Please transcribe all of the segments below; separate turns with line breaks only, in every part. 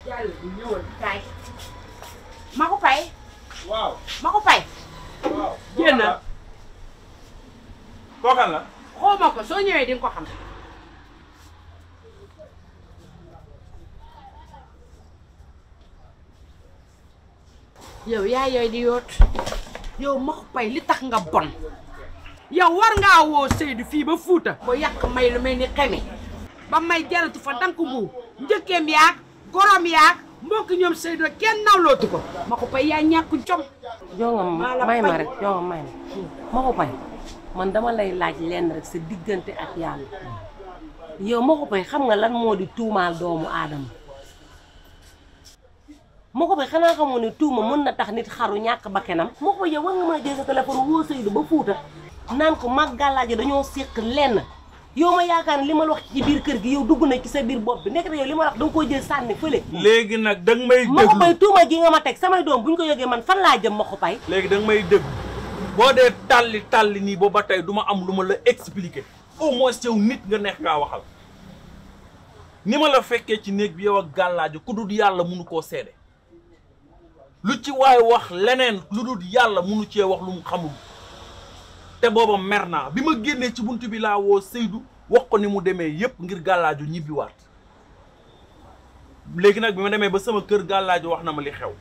yàlla du ñëwal kaay. ma ko fay.
waaw
ma ko fay.
waaw.
génn.
kookan la.
xoo ma ko soo ñëwee di nga ko xam. yow yaa yooyu di yoot yow ma ko fay li tax nga bon. yow war ngaa woo Seydou fii ba Fuuta. ba yàq may lu mel ni xeme. ba may jaratu fa dank bu njëkkeem yaag gorom yaag mbokk ñoom Seydou kenn nawlootu ko. ma ko fay yaa ñàkk jom.
jonga may ma rek jonga may ma ko pay man dama lay laaj lenn rek sa diggante ak yàlla yow ma ko pay xam nga lan moo di tuumaal doomu aadama ma ko pay xanaa xamoo ne tuuma mën na tax nit xaru ñàkk bakkenam ma ko yow war nga mën a jël sa téléphone woo Seydou ba Fuuta naan ko mag gàllaaje dañoo séq lenn yow ma yaakaar ne li ma la wax ci biir kër gi yow dugg na ci sa biir bopp bi nekk yow li ma la wax danga koy jël sànni fële.
léegi nag danga may déglu
ma ko pay tuuma gi nga ma teg samay doom bu ñu ko yëgee man fan laa jëm ma ko pay.
léegi danga may déglu boo dee tàlli nii booba tey du ma am lu ma la expliquer au moins yow nit nga neex kaa waxal ni ma la fekkee ci néeg bi yow ak gàllaajo ku dul yàlla munu koo seede lu ci waay wax leneen lu dul yàlla munu cee wax lu mu xamul te booba mer naa bi ma génnee ci buntu bi laa woo Seydou wax ko ni mu demee yépp ngir gàllaajo ñibbiwaat léegi nag bi ma demee ba sama kër gàllaajo wax na ma li xew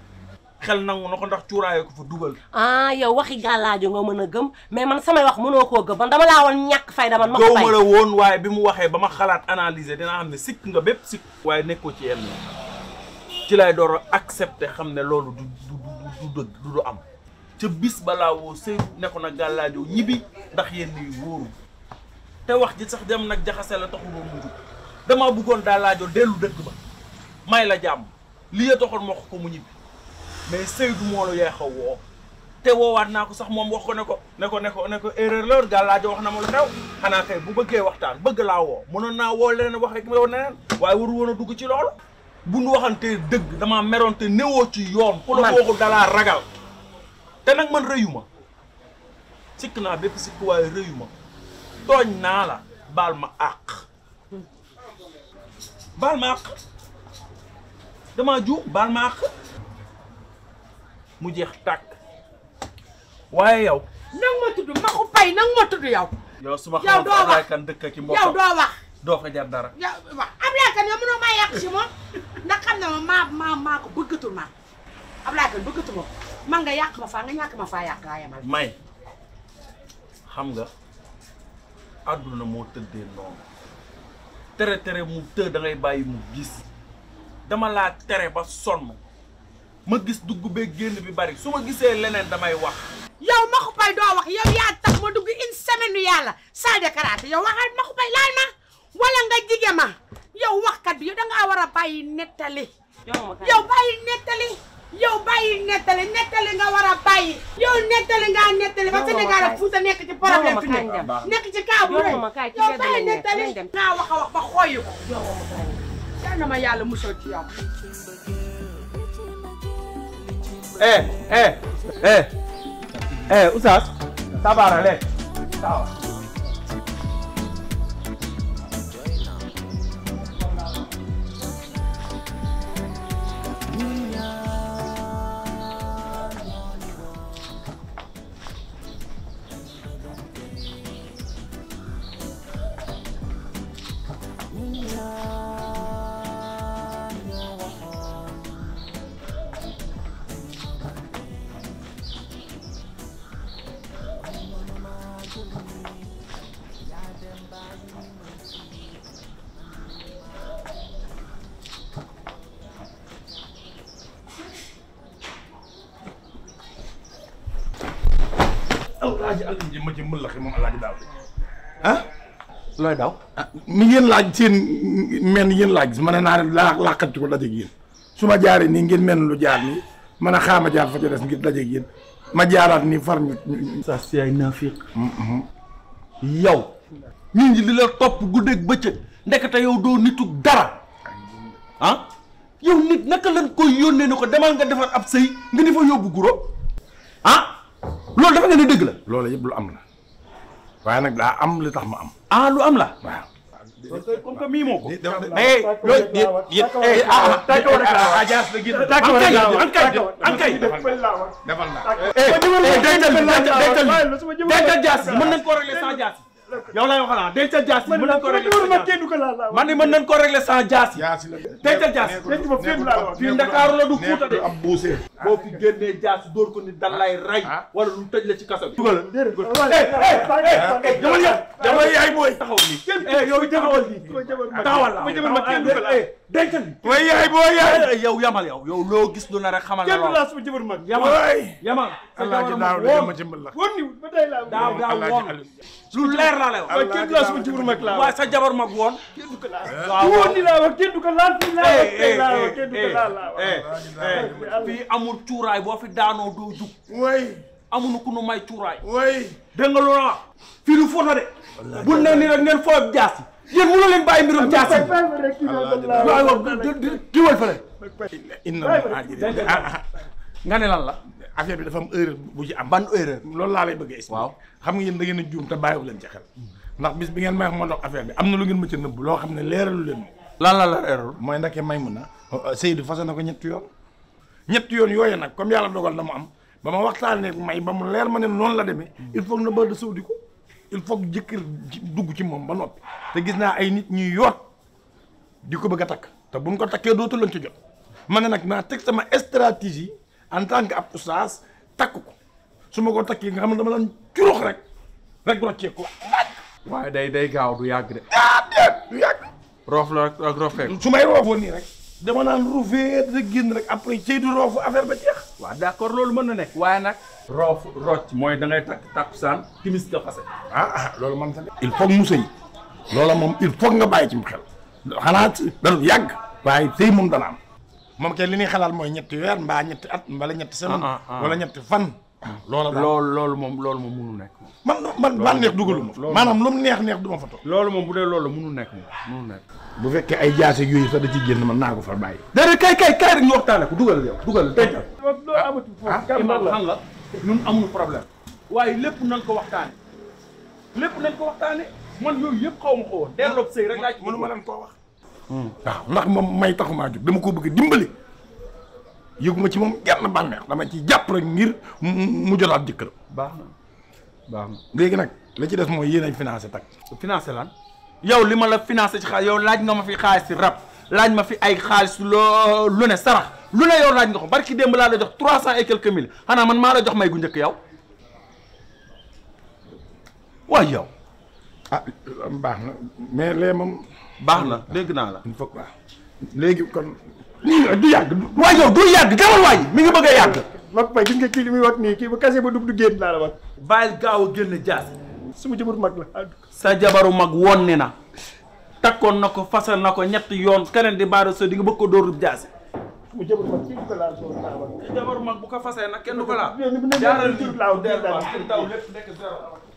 xel nangu na ko ndax cuuraayoo ko fa dugal.
ah yow waxi gàllaajo nga mën a gëm mais man samay wax mënoo koo gëm man dama laa woon ñàkk fayda man. ma ko
ma la woon waaye bi mu waxee ba ma xalaat analyser dinaa xam ne sikk nga bépp sikk. waaye nekkoo ci yenn ci lay door a accepter xam ne loolu du am ca bis balaa woo Seydou ne ko nag gàllaajo ñibbi ndax yenn yi wóoru te wax ji sax dem nag jaxase la taxul woon mu jug damaa bëggoon gàllaajo dellu dëkk ba may la jàmm li ya taxoon ma wax ko mu ñibbi. mais Seydou moo la yeex a woo te woowaat naa ko sax moom wax ko ne ko erreur la gàllaajo wax na ma lu xew xanaa kay bu bëggee waxtaan bëgg laa woo mënoon naa woo leneen wax rek yow neneen waaye waru woon a dugg ci loolu bu nu waxantee dëgg damaa meroon te newoo ci yoon ku la waxul dalaa ragal te nag man rëyu ma sikk naa bépp sikk waaye rëyu ma tooñ naa la baal ma àq damaa juum baal ma àq mu jeex tàkk waaye yow.
nang ma tudd ma ko fay nang ma tudd yow.
yow su ma xamoon Ablaye Kane dëkk ki mbokkam
yow doo wax.
doo fa jar dara.
yow wax Ablaye Kane yow mënoo maa yàq si moom ndax xam na ma maa ko bëggatul ma Ablaye Kane bëggatul ma ko man nga yàq ma faa nga ñàkk ma faa yàq laa yemal.
may xam nga àdduna moo tëddee noonu tere mu të da ngay bàyyi mu gis dama laa tere ba sonn. ma gis dugg bee génn bi bari su ma gisee leneen damay wax.
yow ma ko fay doo wax yow yaa tax ma dugg une semaine yàlla salle de karaté yow waxal ma ko fay laal ma wala nga jige ma yow waxkat bi yow dangaa war a bàyyi nettali. yow bàyyi nettali nga war a bàyyi. yow nettali ba Sénégal ak Fuuta nekk ci problème fi nekk ci cas bu rëy yow bàyyi nettali ngaa wax a wax ba xooyu ko. yal na ma yàlla musal ci yow.
Oustaz Sabara le sawa alaaji Aliou ma jëm la moom alaaji daaw
ah
looy daw
mi ngeen laaj seen men yéen laaj ma ne naa ne laaxati ko dajeeg yéen su ma jaaree nii ngeen mel lu jaar nii man a xaama jaar fa ca des ngir dajeeg yéen ma jaaraat nii far ñu
ça c'est ay nafiq yow ñun ñi li la topp guddeeg bëccëg ndekete yow doo nitu dara ah yow nit naka lañ koy yónnee ni ko demal nga defar ab sëy nga di fa yóbbu guro ah loolu dafa nga ne dëgg la
loolu yëpp lu am la waaye nag daa am li tax ma am
ah lu am la
waaw
comme que mii moo ko.
jaas la gis
ankay
defal naa
dencal jaas mën nañ koo régler sans jaas yow lay waxal dencal jaas mën nañ koo régler man ni mën nañ koo régler sans jaas dencal jaas fii Ndakaaru la du Fuuta de
am buuse
boo fi génnee jaas dóor ko ni dan lay rey wala lu tëj la ci kaso bi dugal
dama yaay booy
taxaw ni yow taxawal ni taxawal la dencal ni
way yaay booy yaay
yow yamal yow loo gis lu na rek xamal na lool
sama jëbër mag
yamal
Allah ji daaw de ma ci mbal la
woon ni ba tey laa
daaw woon lu leer laa lay wax
waaye kenn du laa sama jëbër mag laa
waaye sa jabar mag woon
kenn du ko laal woon ni laa wax kenn du ko laal fii laa wax tey laa wax kenn du ko laal laa wax
fii amul cuuraay boo fi daanoo doo jug
way
amuñu ku nu may cuuraay
way
dégg nga loolu wax fii lu foota de bu ne nii rek ngeen foofu jaas yi yéen mënoo leen bàyyi mbirum jaas yi waaw diwal fële
inna
nga ne lan la
affaire bi dafa am erreur bu ci am
ban erreur
loolu laa lay bëgg a expliquer.
waaw
xam nga yéen da ngeen a juum te bàyyiwu leen ci xel ndax bis bi ngeen may wax ma dox affaire bi am na lu ngeen ma ci nëbb loo xam ne leeralu leen
lan la erreur
mooy ndake may mun na Seydou fase na ko ñetti yoon yooyu nag comme yàlla dogal na mu am ba ma waxtaanee may ba mu leer ma ne noonu la demee il faut na ba de sawdi ko il faut que jëkkër dugg ci moom ba noppi te gis naa ay nit ñuy yoot di ko bëgg a takk te buñ ko takkee dootu lañ ci jot ma ne nag naa teg sama stratégie en tant que ab oustaz takk ko su ma ko takkee nga xam ne dama daan curux rek roccee ko
waaye day gaaw du yàgg de
du yàgg
roof la ak roofeeku
su may roofoo nii rek dama naan roofee rek génn rek après Seydou roofu affaire ba jeex
waaw d'accord loolu mën na nekk waaye nag roof rocc mooy da ngay takk takkusaan timis nga fase
loolu man tamit il faut mu sëy loola moom il faut nga bàyyi ci mu xel xanaa danu yàgg waaye sëy moom dana am moom kenn li ñuy xalaat mooy ñetti weer mbaa ñetti at mbala ñetti semaine wala ñetti fan
loolu moom mënu nekk
man neex dugaluma maanaam lu mu neex du ma fa toog
loolu moom bu dee loolu mënu nekk
bu fekkee ay jaase yooyu sax da ci génn man naa ko fa bàyyi
déedéet kay rek ñu waxtaane ko dugal yow dugal dencal
loolu amatu foofu
imam xam nga ñun amuñu problème waaye lépp nañ ko waxtaane man yooyu yëpp xaw ma ko woon delloo sëy rek laa ci
mënu ma leen koo wax waaw ndax moom may taxumaa jóg dama ko bëgg dimbali yëguma ci moom genn bànneex dama ci jàpp rek ngir mu jotaat jëkkër
baax na
léegi nag la ci des mooy yéen ay financé tak
financé lan yow li ma la financé ci xaalis yow laaj nga ma fi xaalis si rab laaj ma fi ay xaalis lu ne sarax lu ne yow laaj nga ko barki démb laa la jox 300 et quelques mille xanaa man maa la jox may gu njëkk yow waay yow
baax na mais lee moom
baax na dégg naa la
il faut que léegi kon nii du yàgg
waay yow du yàgg demal waay mi ngi bëgg a yàgg
mag bay gis nga kii li muy wax nii kii bu kase ba dugg du génn laa la wax
bàyyil gaaw a génn jaas
suma jëbër mag la
sa jabaru mag woon ni na takkoon na ko fasal na ko ñetti yoon keneen di baara so di nga bëgg ko dóorub jaasi
suma jëbër mag kii du ko laal soo laa wax
jabaru mag bu ko fasee nag kenn du ko laal
jaaral laaw
taw lépp nekk zéro